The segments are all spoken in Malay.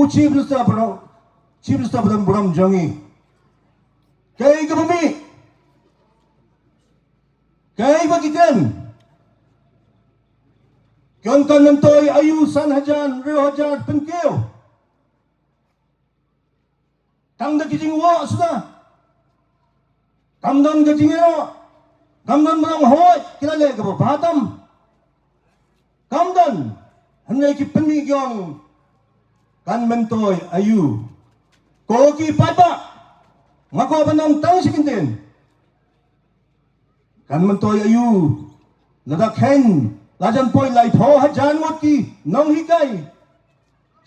Chief Minister Buram Jongi. Kay Gabumi. Kay Bagitan. Kang Kanantoy Ayusan Hajan Rio Hajar Penkeo. Tang Dagijing Wa sudah. Kamdan Gajingero. Kamdan Manang Hoy. Kilala ka ba? Batam. Kamdan. Hanay ki Penigyong. Kan Mentoy Ayu. Koki Papa. Ngako ba ng tang sikintin? Kan Mentoy Ayu. Ladakhen. Lajan po'y laitho hajan mo ki. Nang hikay.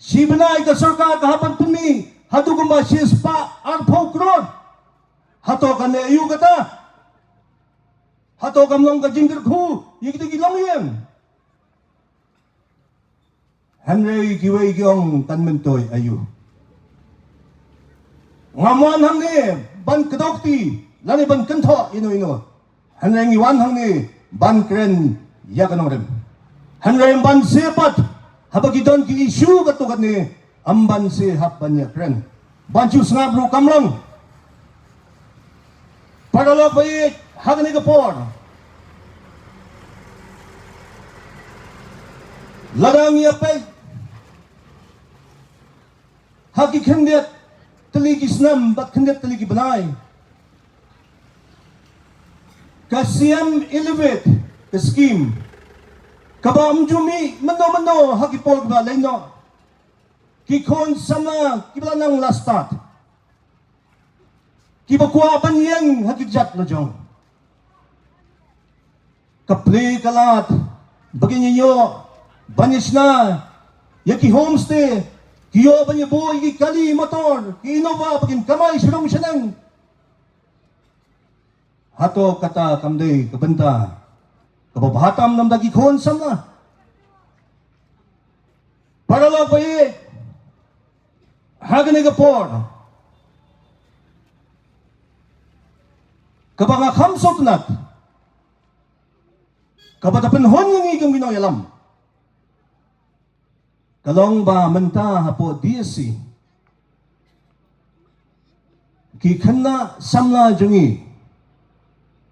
Sibanay ka sarka kahapan pumi. Hatu kumba sispa arpo krod. Hato ka na ayu kata. Hato kam long ka jingkir ku. Yikitiki lang yan. Henry kiway kiyong Kanmentoy Ayu. Ngamuan hang ni ban kadokti. Lani ban kanto ino. Henry ngiwan hang ni ban kren yakanong rin. Henry ban sepat. Habagidon ki isu katukat ni amban sehat banyak kren. Bancu ngabru kamlang. Padalo bayit hagani kapor. Larang yapay. Hagi kendet teligi senam bat kendet teligi benai. Kasiam elevate the scheme. Kabam jumi meno hagi por ba leno. Kikon sama kibalanang lastat. Kibakwa banyang hagijat na jong. Kapli kalat bagay niyo banis na yaki homestay kiyo banya boy ki kali motor ki Innova bagin kamay surong siya hato kata kamday kabanta kababahatam nam dagi kon sama para lo bayi hagani kapor kabanga kamsot nat kabatapan hon yung igam ginoyalam kalong ba menta hapo DSC ki kanna samla jungi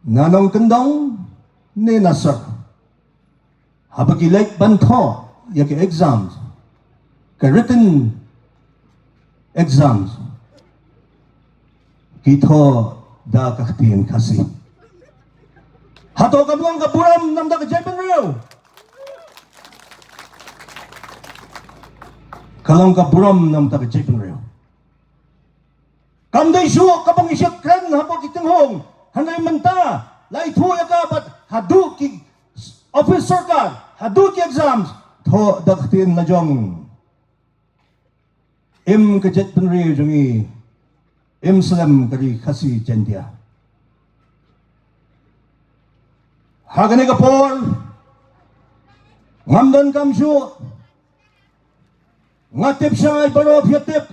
nanong kendong ni nasar habagi like banto yaki exams ka written exams kito da kaktiyan kasi hato kablong kaburam namda ka Japan Rio kalong kaburam namda ka Japan Rio kamday suwa kapang isyak kren hapo kitinghong hanay manta lai thuya ka bat hadu ki officer ka hadu ki exams tho da kaktiyan na jong im ka Japan Rio jongi Imslam kari kasi jendia. Hagani kapor, ngamdan kamsyu, ngatip siya ay baro piyatip.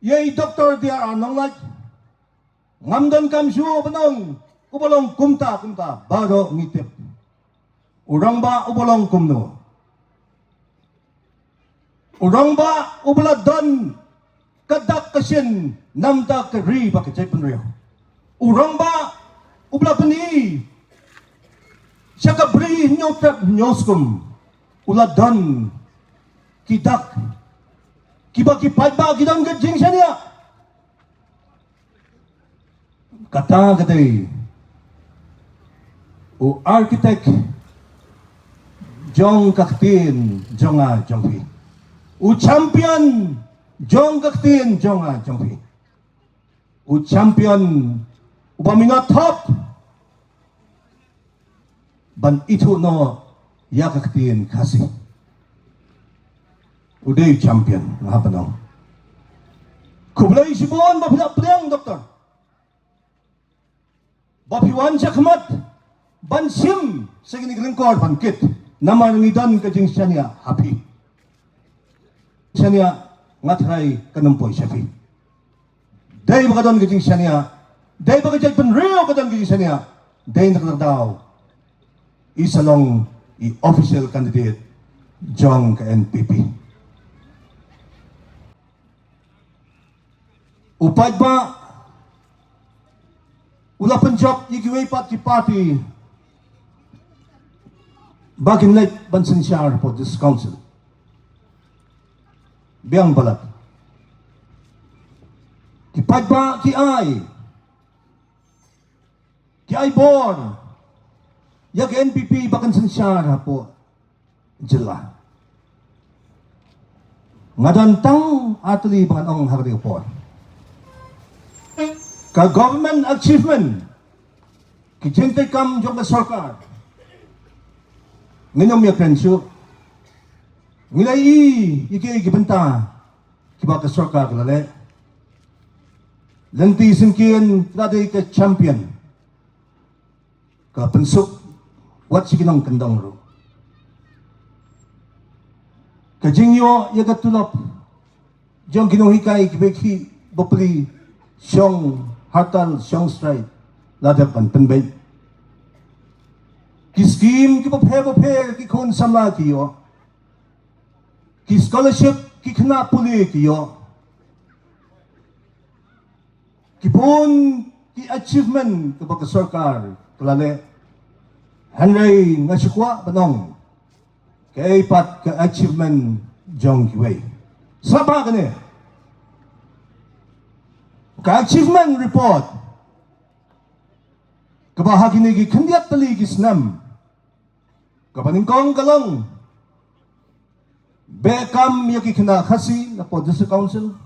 Yay doktor dia anongat, ngamdan kamsyu banong, ubalong kumta, baro ngitip. Urang ba ubalong kumno. Urang ba ubaladon, kadak kasin namda kari baka Japan Rio. Urang ba ubla pani siya kabri nyotrap nyoskum uladan kidak kibaki paiba kidang gajing siya niya kata katay o architect jong kaktin jonga jongpi o champion Jong kaktin jonga jongpi. U champion upaminga top. Ban itu no ya kaktin kasi. Uday champion ngapanong. Kublay sibon bapilang doktor. Bapiwan siya kamat. Ban sim sa giniglingkor bangkit. Namanangidan kajing siya niya happy. Siya niya ngatray kanampoy siya. Day baka doon gajing siya niya. Day baka Japan Rio ka doon gajing siya niya. Day nakatadaw. Isa long i-official candidate Jong ka NPP. upad ba ula Punjab ikiway pat ki party bagin late bansin siya for this council biang balat kipad ba ki ay born yak NPP bakan siya po jila ngadantang atli bangang hari po ka government achievement kijente kam jong ka sarkar nginom ya krensyo ngilai iki gibenta kiba ka sarkar lale lanti singkian tadi ka champion ka pensuk wat siginong kendong ro ka jingyo ya ka tulap jong ginohikai kibeki bopli syong hartal syong stride ladapan penbay ki scheme ki bophe ki kon samla kiyo ki scholarship ki khna puli kiyo ki pun ki achievement ke baka sarkar kelale Henry ngasikwa banong kay pat ka achievement jong kiway saba kene ka achievement report kabahagi ni ki kandiat tali ki snam kapaningkong kalong bekam yaki kina khasi na po district council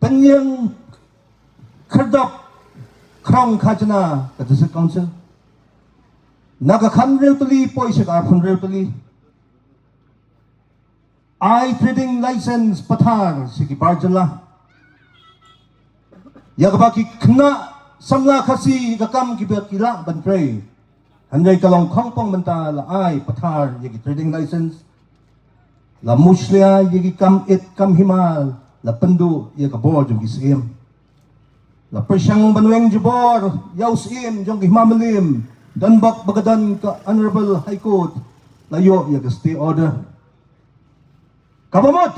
penyang kerdap krong khajna ka district council naga khanrel tali po isa ka khanrel tali I trading license pathar siki barjala yakabaki kna samla khasi gakam kibakila banpray handay kalong khongpong menta la ai pathar yagi trading license la muslia yagi kam himal la pendu yaga bor jong gisim la persyang banweng jebor yaus im jong himamalim dan bak bagadan ka honorable high court layo yaga stay order kabamot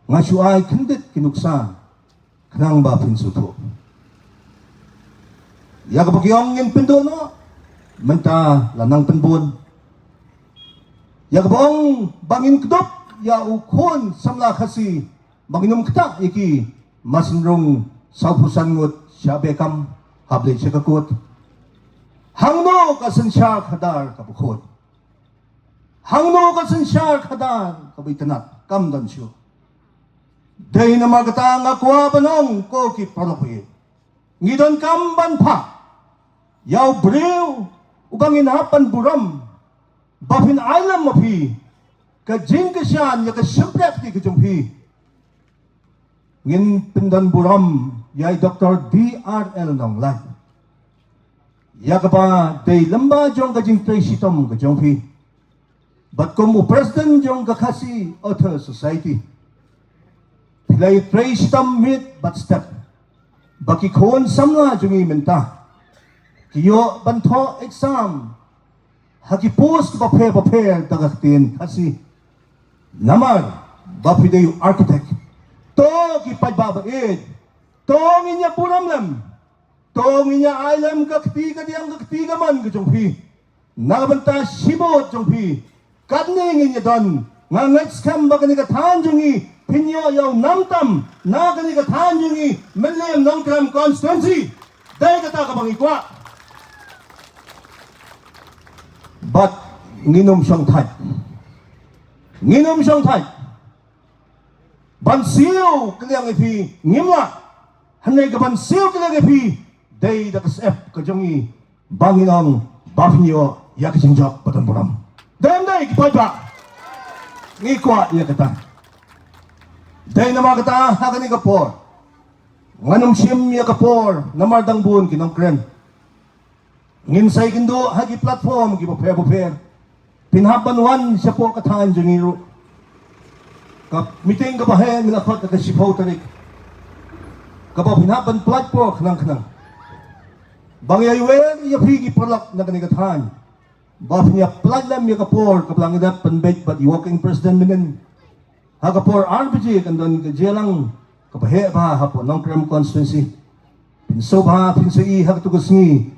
ngasuay kendit kinuksa kanang ba pinsuto ya kapagyong yung pindo no menta lanang penbun ya kapong bangin kedop ya ukon samla kasi banginom kita iki masinrong saupusan ngut siya bekam hable siya kakut hangno kasan siya kadar kapukot hangno kasan siya kadar kabitanat kamdan siya day na magata nga kuwa banong ko ki panokuyin ngidon kamban pa yaw brew ubangin hapan buram bapin ailam mapi ka jing ka siyan ya ka siyempre ti ka jumpi ngin pindan buram yay Dr. DRL nong lai ya ka pa day lamba jong ka jing tracy tom ka jumpi but kumu president jong ka kasi author society pilay tracy tom mit but step baki kon samla jungi menta kiyo banto exam haki post baphe dagatin kasi namar bapidayu architect to ki pagbabaid to nginya puramlam to nginya ailam kakti kadiyang kakti gaman kajongpi nagabanta sibot jongpi kadni nginya don ngangait skam bagani ka tanjungi pinyo yaw namtam nagani ka tanjungi melem nongkram constituency dahil kata kabang ikwa but nginom siyang type bansiyo kaliang ipi ngimla hanay ka bansiyo kaliang ipi day dakas kajongi banginong bapinyo yakijingjok patamburam day kipay ba ngikwa yakata day na mga kata hakani kapor nganong siyem yakapor namardang buon kinongkren nginsay kindo hagi platform gi bopher pinhaban wan siya po kataan jungiro kap meeting ka bahe milakot ka sipaw tarik kapa pinhaban platform kanang bangyaywer ya pigi parlak na kanigatan bap niya plaglam ya kapor kaplangidat panbait but walking president minin ha kapor RBG kandon ka jelang kabahe ba hapo nong kram constituency pinso ba pinso I hak tugas ni